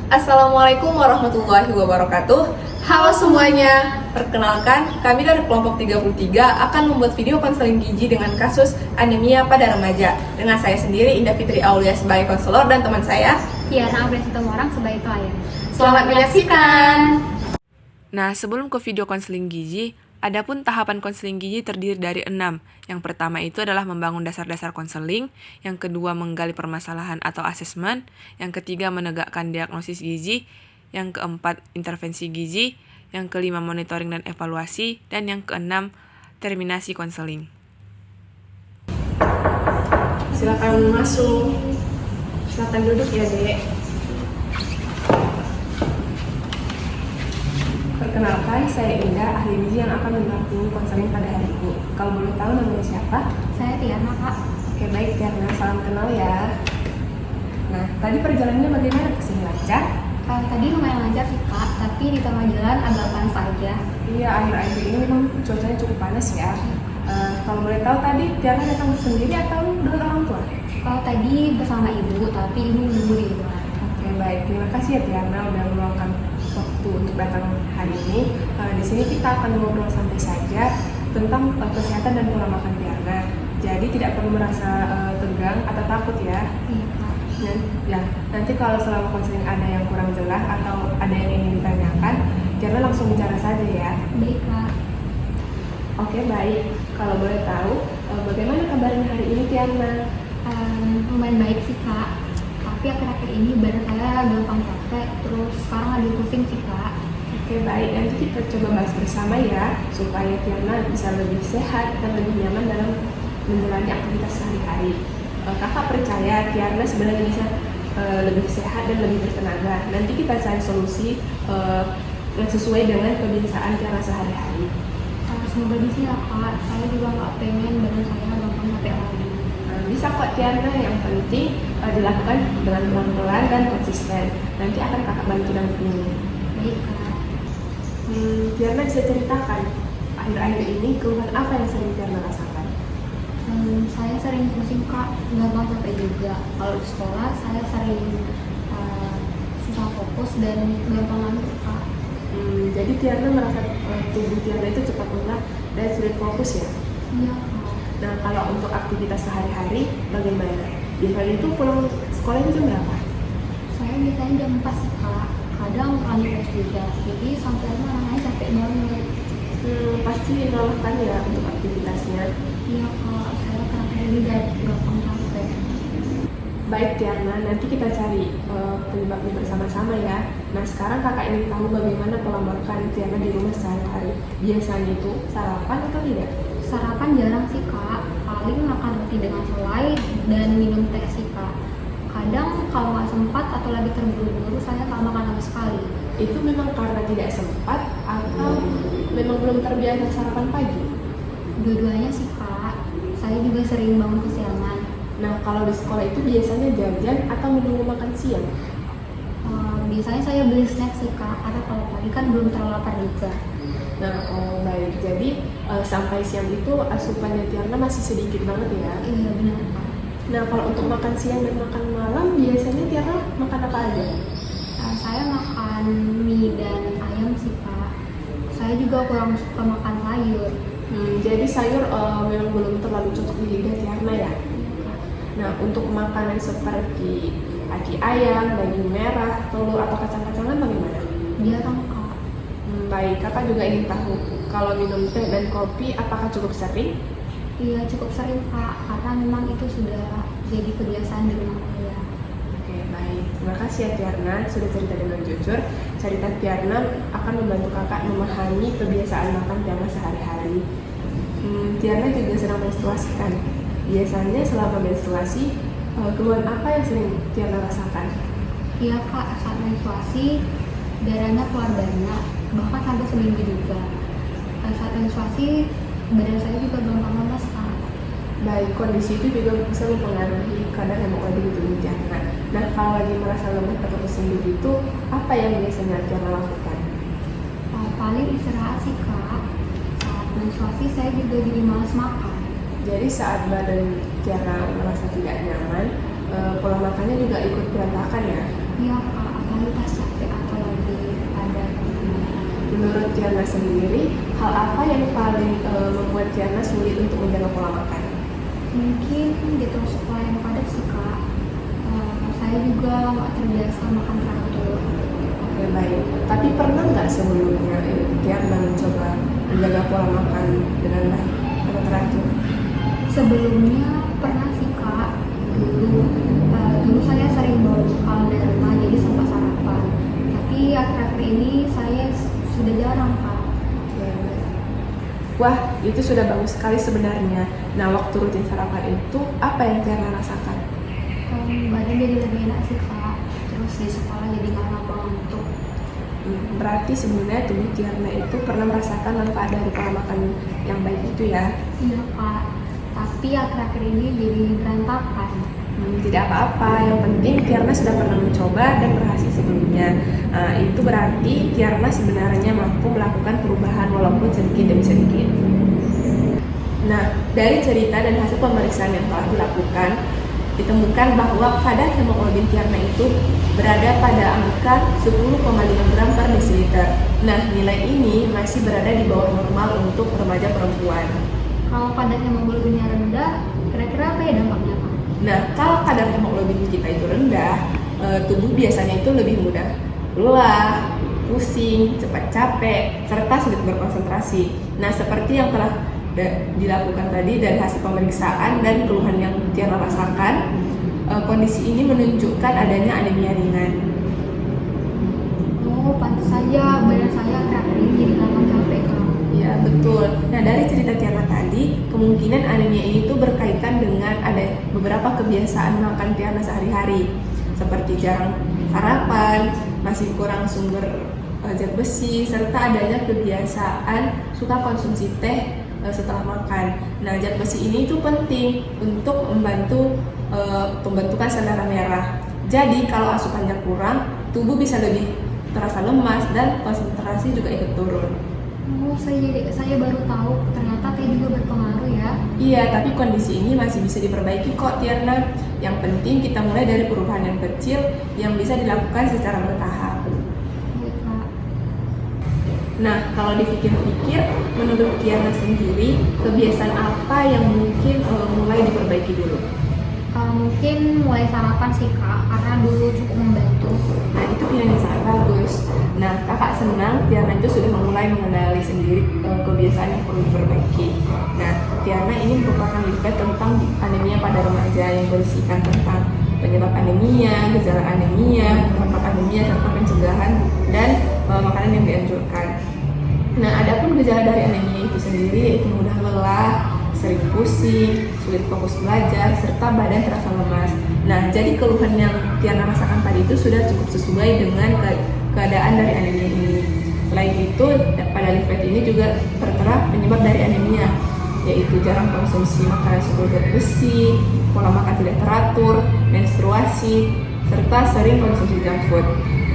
Assalamualaikum warahmatullahi wabarakatuh. Halo semuanya, perkenalkan kami dari kelompok 33 akan membuat video konseling gizi dengan kasus anemia pada remaja. Dengan saya sendiri, Indah Fitri Aulia sebagai konselor dan teman saya Tiana Apriani Situmorang sebagai klien. Selamat menyaksikan. Nah, sebelum ke video konseling gizi, adapun tahapan konseling gizi terdiri dari 6. Yang pertama itu adalah membangun dasar-dasar konseling, yang kedua menggali permasalahan atau asesmen, yang ketiga menegakkan diagnosis gizi, yang keempat intervensi gizi, yang kelima monitoring dan evaluasi, dan yang keenam terminasi konseling. Silakan masuk. Silakan duduk ya, Dek. Perkenalkan, saya Indah, ahli gizi yang akan mendampingi konseling pada hari ini. Kalau boleh tahu namanya siapa? Saya Tiana, Kak. Oke, baik Tiana, salam kenal ya. Nah, tadi perjalanannya bagaimana? Kesini lancar? Tadi lumayan lancar sih, Kak, tapi di tengah jalan agak panas aja. Iya, akhir-akhir ini memang cuacanya cukup panas ya. Kalau boleh tahu tadi Tiana datang sendiri atau dengan orang tua? Kalau tadi bersama ibu, tapi ibu nunggu di luar. Oke, baik. Terima kasih ya Tiana udah meluangkan waktu untuk datang hari ini. Di sini kita akan ngobrol santai saja tentang kesehatan dan pola makan Tiana. Jadi tidak perlu merasa tegang atau takut ya. Iya, Kak. Nanti kalau selama konseling ada yang kurang jelas atau ada yang ingin ditanyakan, Tiana langsung bicara saja ya. Baik, Kak. Oke, baik. Kalau boleh tahu, bagaimana kabarnya hari ini Tiana? Lumayan baik sih, Kak. Tapi akhir-akhir ini badan saya gampang capek, terus sekarang lagi pusing sih, Kak. Oke, baik. Nanti kita coba bahas bersama ya, supaya Tiana bisa lebih sehat dan lebih nyaman dalam menjalani aktivitas sehari-hari. Kakak percaya Tiana sebenarnya bisa lebih sehat dan lebih bertenaga. Nanti kita cari solusi yang sesuai dengan kebiasaan Tiana sehari-hari. Semoga bisa ya, Kak. Saya juga nggak pengen badan saya gampang capek lagi. Bisa kok Tiana, yang penting dilakukan dengan pelan-pelan dan konsisten. Nanti akan kakak bantu dampingi. Baik, Kak. Tiana bisa ceritakan akhir-akhir ini keluhan apa yang sering Tiana rasakan? Saya sering pusing, Kak, gampang capek juga. Kalau di sekolah saya sering susah fokus dan gampang ngantuk, Kak. Jadi Tiana merasa tubuh Tiana itu cepat lelah dan sulit fokus ya? Iya, Kak. Nah, kalau untuk aktivitas sehari-hari bagaimana? Biasanya itu pulang sekolahnya jam berapa? Saya biasanya jam 4 sih, Kak. Kadang lanjut les juga. Jadi sampai rumah rasanya capek banget. Pasti melelahkan ya untuk aktivitasnya. Iya, Kak. Saya terakhir ini gampang capek. Baik Tiana, nanti kita cari penyebabnya bersama-sama ya. Nah, sekarang kakak ingin tahu bagaimana pola makan Tiana di rumah sehari-hari. Biasanya itu sarapan atau tidak? Sarapan jarang sih, Kak. Paling makan roti dengan selai dan minum teh sih, Kak. Kadang kalau nggak sempat atau lagi terburu-buru, saya nggak makan sama sekali. Itu memang karena tidak sempat atau memang belum terbiasa sarapan pagi? Dua-duanya sih, Kak. Saya juga sering bangun kesiangan. Nah, kalau di sekolah itu biasanya jajan atau menunggu makan siang? Biasanya saya beli snack sih, Kak. Karena kalau pagi kan belum terlalu lapar juga. Nah, baik. Jadi sampai siang itu asupannya Tiana masih sedikit banget ya? Iya, benar, Kak. Nah, kalau untuk makan siang dan makan malam biasanya Tiana makan apa aja? Saya makan mie dan ayam sih, Kak. Saya juga kurang suka makan sayur. Jadi sayur memang belum terlalu cocok di lidah Tiana ya? Nah, untuk makanan seperti aki ayam, daging merah, telur atau kacang-kacangan bagaimana? Jarang, Kak. Baik, kakak juga ingin tahu kalau minum teh dan kopi apakah cukup sering? Iya, cukup sering, Kak. Karena memang itu sudah jadi kebiasaan di rumah saya. Oke, baik. Terima kasih ya Tiana sudah cerita dengan jujur. Cerita Tiana akan membantu kakak memahami kebiasaan makan Tiana sehari-hari. Tiana juga sedang menstruasi kan? Biasanya selama menstruasi, keluhan apa yang sering Tiana rasakan? Iya, Kak. Saat menstruasi, darahnya keluar banyak. Bahkan sampai seminggu juga. Saat menstruasi, badan saya juga gampang lemas, Kak. Baik, kondisi itu juga bisa mempengaruhi kadar hemoglobin di tubuh Tiana. Nah, kalau lagi merasa lemah atau pusing begitu, apa yang biasanya Tiana lakukan? Paling istirahat sih, Kak. Saat menstruasi saya juga jadi malas makan. Jadi saat badan Tiana merasa tidak nyaman, pola makannya juga ikut berantakan ya? Iya, Kak. lagi pas capek atau lagi ada Menurut Tiana sendiri, hal apa yang paling membuat Tiana sulit untuk menjaga pola makan? mungkin gitu sekolah yang padat sih kak. Saya juga nggak terbiasa makan teratur. Oke, baik. Tapi pernah nggak sebelumnya Tiana mencoba menjaga pola makan dengan baik atau teratur? Sebelumnya pernah sih kak, dulu saya sering bawa bekal dari rumah jadi sempat sarapan. Tapi akhir-akhir ini saya sudah jarang kak. Wah, itu sudah bagus sekali sebenarnya. Nah, waktu rutin sarapan itu apa yang Tiana rasakan? Badan jadi lebih enak sih kak. Terus di sekolah jadi nggak gampang ngantuk. Berarti sebenarnya tubuh Tiana itu pernah merasakan manfaat dari pola makan yang baik itu ya? Iya kak. Tapi akhir-akhir ini jadi berantakan. Tidak apa-apa, yang penting Tiana sudah pernah mencoba dan berhasil sebelumnya. Itu berarti Tiana sebenarnya mampu melakukan perubahan walaupun sedikit demi sedikit. Nah, dari cerita dan hasil pemeriksaan yang telah dilakukan, ditemukan bahwa kadar hemoglobin Tiana itu berada pada angka 10,5 gram per desiliter. Nah, nilai ini masih berada di bawah normal untuk remaja perempuan. Kalau kadar hemoglobinnya rendah, kira-kira apa ya dampaknya kak? Nah, kalau kadar hemoglobin kita itu rendah, tubuh biasanya itu lebih mudah lelah, pusing, cepat capek, serta sulit berkonsentrasi. Nah, seperti yang telah dilakukan tadi dari hasil pemeriksaan dan keluhan yang Tiana rasakan, kondisi ini menunjukkan adanya anemia ringan. Oh, pantas saja badan saya akhir-akhir ini jadi gampang capek kak. Ya, betul. Nah, dari cerita Tiana tadi, kemungkinan anemia ini tuh berkaitan dengan ada beberapa kebiasaan makan Tiana sehari-hari, seperti jarang sarapan, masih kurang sumber zat besi, serta adanya kebiasaan suka konsumsi teh setelah makan. Nah, zat besi ini tuh penting untuk membantu pembentukan sel darah merah. Jadi, kalau asupannya kurang, tubuh bisa lebih terasa lemas dan konsentrasi juga ikut turun. Oh, saya baru tahu ternyata teh juga berpengaruh ya. Iya, tapi kondisi ini masih bisa diperbaiki kok Tiana. Yang penting kita mulai dari perubahan yang kecil yang bisa dilakukan secara bertahap. Baik kak. Nah, kalau dipikir-pikir, menurut Tiana sendiri, kebiasaan apa yang mungkin mulai diperbaiki dulu? Mungkin mulai sarapan sih kak, karena dulu cukup membantu. Nah, itu pilihan yang sangat bagus. Nah, kakak senang Tiana itu sudah mulai mengenali sendiri kebiasaan yang perlu diperbaiki. Nah, Tiana ini merupakan leaflet tentang anemia pada remaja yang berisikan tentang penyebab anemia, gejala anemia, dampak anemia, serta pencegahan dan makanan yang dianjurkan. Nah, adapun gejala dari anemia itu sendiri yaitu mudah lelah, sering pusing, sulit fokus belajar, serta badan terasa lemas. Nah, jadi keluhan yang Tiana rasakan tadi itu sudah cukup sesuai dengan keadaan dari anemia ini. Selain itu, pada leaflet ini juga tertera penyebab dari anemia, yaitu jarang konsumsi makanan sumber zat besi, pola makan tidak teratur, menstruasi, serta sering konsumsi junk food.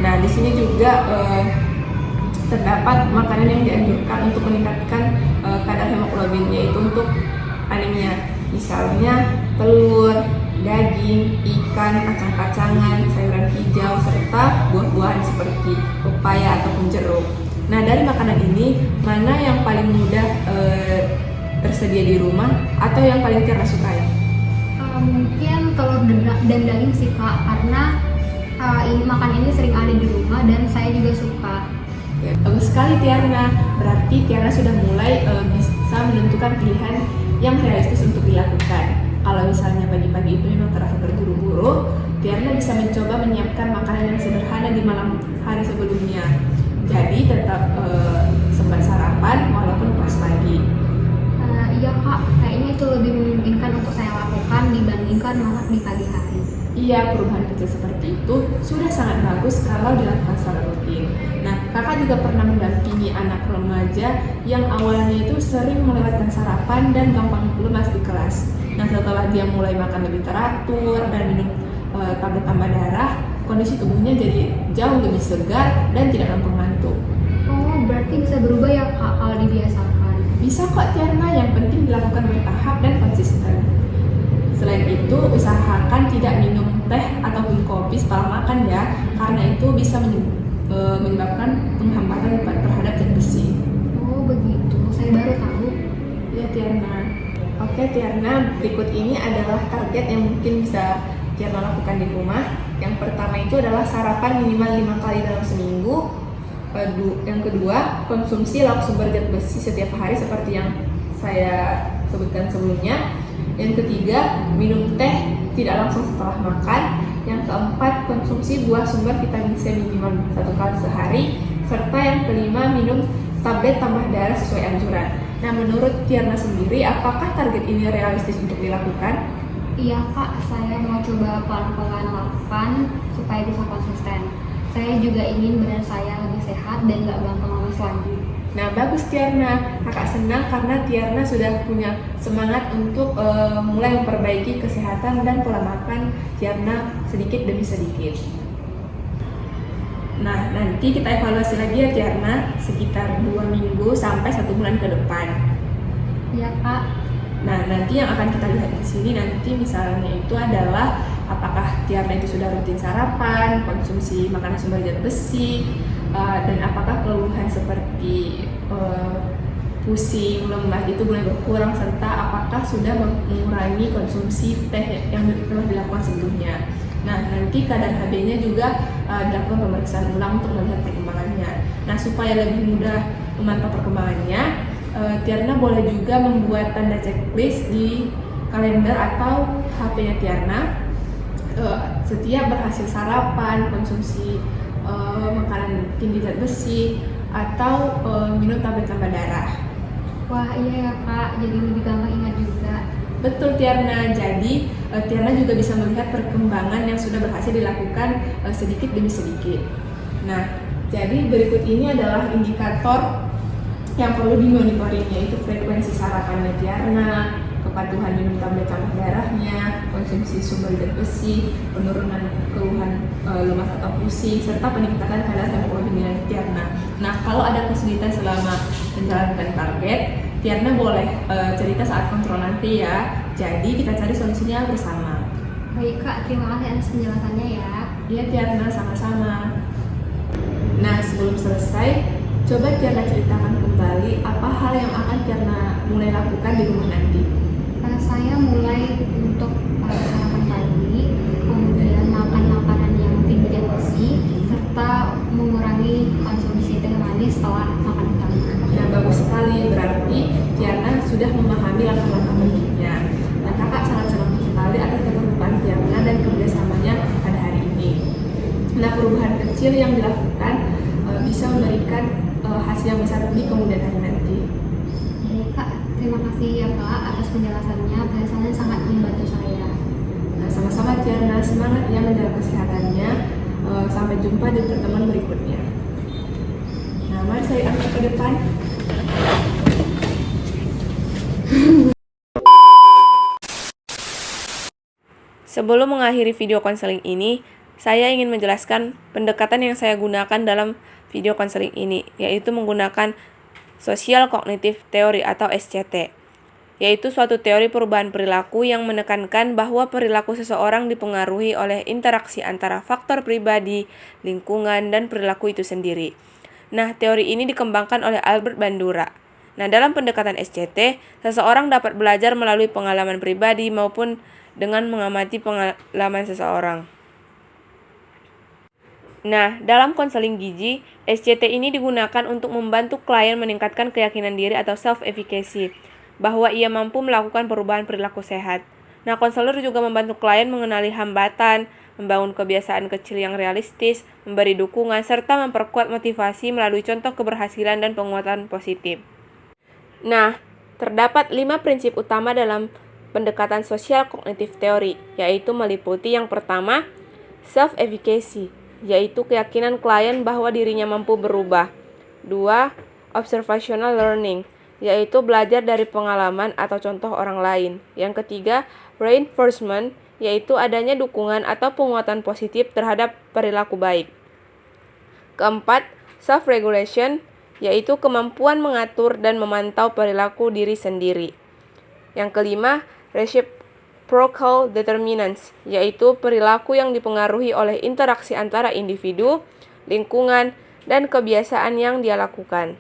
Nah, di sini juga terdapat makanan yang dianjurkan untuk meningkatkan kadar hemoglobin, yaitu untuk anemia, misalnya telur, daging, ikan, kacang-kacangan, sayuran hijau, serta buah-buahan seperti pepaya ataupun jeruk. Nah, dari makanan ini, mana yang paling mudah tersedia di rumah atau yang paling Tiana sukai? Mungkin telur dan daging sih kak, karena makan ini sering ada di rumah dan saya juga suka. Ya, bagus sekali Tiana, berarti Tiana sudah mulai bisa menentukan pilihan yang realistis untuk dilakukan. Kalau misalnya pagi-pagi itu memang terasa terburu-buru, Tiana bisa mencoba menyiapkan makanan yang sederhana di malam hari sebelumnya. Jadi tetap sempat sarapan walaupun pas pagi. Iya kak, kayaknya itu lebih memungkinkan untuk saya lakukan dibandingkan masak di pagi hari. Iya, perubahan kecil seperti itu sudah sangat bagus kalau dilakukan secara rutin. Nah, kakak juga pernah mendampingi anak remaja yang awalnya itu sering melewatkan sarapan dan gampang lemas di kelas. Nah, setelah dia mulai makan lebih teratur dan minum tablet tambah darah, kondisi tubuhnya jadi jauh lebih segar dan tidak gampang ngantuk. Oh, berarti bisa berubah ya kak kalau dibiasakan? Bisa kok Tiana, yang penting dilakukan bertahap dan konsisten. Selain itu, usahakan tidak minum teh ataupun kopi setelah makan ya, karena itu bisa menyebabkan penghambatan terhadap zat besi. Oh begitu, saya baru tahu. Ya Tiarna. Oke Tiarna, berikut ini adalah target yang mungkin bisa Tiarna lakukan di rumah. Yang pertama itu adalah sarapan minimal 5 kali dalam seminggu. Yang kedua, konsumsi lauk sumber zat besi setiap hari seperti yang saya sebutkan sebelumnya. Yang ketiga, minum teh tidak langsung setelah makan. Yang keempat, konsumsi buah sumber vitamin C minimal 1 kali sehari. Serta yang kelima, minum tablet tambah darah sesuai anjuran. Nah, menurut Tiarna sendiri, apakah target ini realistis untuk dilakukan? Iya kak, saya mau coba pelan-pelan lakukan supaya bisa konsisten. Saya juga ingin badan saya lebih sehat dan gak gampang lemes lagi. Nah, bagus Tiarna. Kakak senang karena Tiarna sudah punya semangat untuk mulai memperbaiki kesehatan dan pola makan Tiarna sedikit demi sedikit. Nah, nanti kita evaluasi lagi ya Tiarna sekitar 2 minggu sampai 1 bulan ke depan. Iya kak. Nah, nanti yang akan kita lihat di sini nanti misalnya itu adalah apakah Tiarna itu sudah rutin sarapan, konsumsi makanan sumber zat besi, dan apakah keluhan seperti pusing, lemah itu mulai berkurang, serta apakah sudah mengurangi konsumsi teh yang telah dilakukan sebelumnya. Nah, nanti kadar HB-nya juga dilakukan pemeriksaan ulang untuk melihat perkembangannya. Nah, supaya lebih mudah memantau perkembangannya, Tiarna boleh juga membuat tanda checklist di kalender atau HP-nya Tiarna. Setiap berhasil sarapan, konsumsi makanan tinggi zat besi, atau minum tablet tambah darah. Wah iya ya kak, jadi lebih gampang ingat juga. Betul Tiarna, jadi Tiarna juga bisa melihat perkembangan yang sudah berhasil dilakukan sedikit demi sedikit. Nah, jadi berikut ini adalah indikator yang perlu dimonitoring, yaitu frekuensi sarapannya Tiarna, kepatuhan minum tablet tambah darahnya, konsumsi sumber zat besi, penurunan keluhan lemas atau pusing, serta peningkatan kadar hemoglobin Tiarna. Nah, kalau ada kesulitan selama menjalankan target, Tiarna boleh cerita saat kontrol nanti ya. Jadi kita cari solusinya bersama. Baik kak, terima kasih atas penjelasannya ya. Iya Tiarna, sama-sama. Nah, sebelum selesai, coba Tiarna ceritakan kembali apa hal yang akan Tiarna mulai lakukan di rumah nanti. Saya mulai untuk sarapan pagi, kemudian makan makanan yang tinggi zat besi, serta mengurangi konsumsi teh manis setelah makan utama. Nah, bagus sekali, berarti Tiarna sudah memahami langkah-langkah berikutnya. Nah, kakak sangat senang sekali atas keterbukaan Tiarna dan kerjasamanya pada hari ini. Nah, perubahan kecil yang dilakukan bisa memberikan hasil yang besar di kemudian hari nanti. Baik kak, terima kasih ya kak atas penjelasannya. Penjelasannya sangat membantu saya. Nah, sama-sama Tiarna, semangat ya menjaga kesehatannya. Sampai jumpa di pertemuan berikutnya. Nah, mari saya angkat ke depan. Sebelum mengakhiri video konseling ini, saya ingin menjelaskan pendekatan yang saya gunakan dalam video konseling ini, yaitu menggunakan Social Cognitive Theory atau SCT, yaitu suatu teori perubahan perilaku yang menekankan bahwa perilaku seseorang dipengaruhi oleh interaksi antara faktor pribadi, lingkungan, dan perilaku itu sendiri. Nah, teori ini dikembangkan oleh Albert Bandura. Nah, dalam pendekatan SCT, seseorang dapat belajar melalui pengalaman pribadi maupun dengan mengamati pengalaman seseorang. Nah, dalam konseling gizi, SCT ini digunakan untuk membantu klien meningkatkan keyakinan diri atau self-efficacy, bahwa ia mampu melakukan perubahan perilaku sehat. Nah, konselor juga membantu klien mengenali hambatan, membangun kebiasaan kecil yang realistis, memberi dukungan, serta memperkuat motivasi melalui contoh keberhasilan dan penguatan positif. Nah, terdapat 5 prinsip utama dalam pendekatan Social Cognitive Theory, yaitu meliputi yang pertama, self-efficacy, yaitu keyakinan klien bahwa dirinya mampu berubah. 2. Observational learning, yaitu belajar dari pengalaman atau contoh orang lain. Yang ketiga, reinforcement, yaitu adanya dukungan atau penguatan positif terhadap perilaku baik. Keempat, self-regulation, yaitu kemampuan mengatur dan memantau perilaku diri sendiri. Yang kelima, reciprocal determinants, yaitu perilaku yang dipengaruhi oleh interaksi antara individu, lingkungan, dan kebiasaan yang dia lakukan.